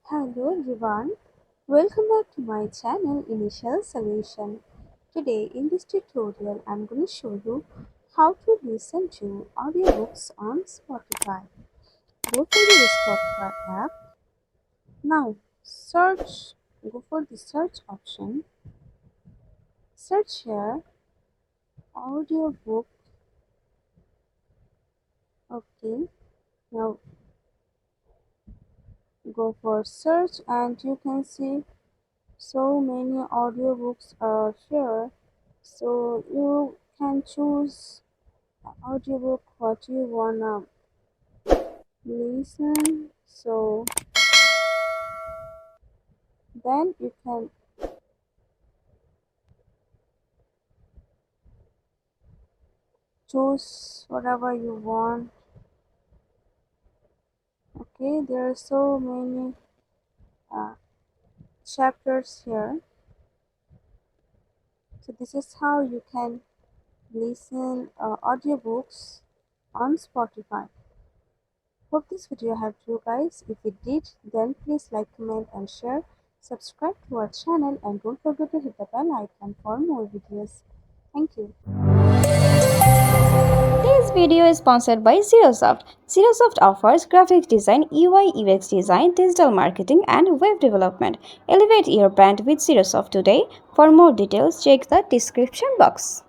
Hello everyone, welcome back to my channel Initial Solution. Today in this tutorial I'm going to show you how to listen to audiobooks on Spotify. Go to the Spotify app. Now go for the search option, search here audiobook. Okay, now go for search and you can see so many audiobooks are here, so you can choose audiobook what you wanna listen. So then you can choose whatever you want. Okay, there are so many uh, chapters here, so this is how you can listen audiobooks on Spotify. Hope this video helped you guys. If it did, then please like, comment and share. Subscribe to our channel and don't forget to hit the bell icon for more videos. Thank you. This video is sponsored by Xirosoft. Xirosoft offers graphic design, UI UX design, digital marketing, and web development. Elevate your brand with Xirosoft today. For more details, check the description box.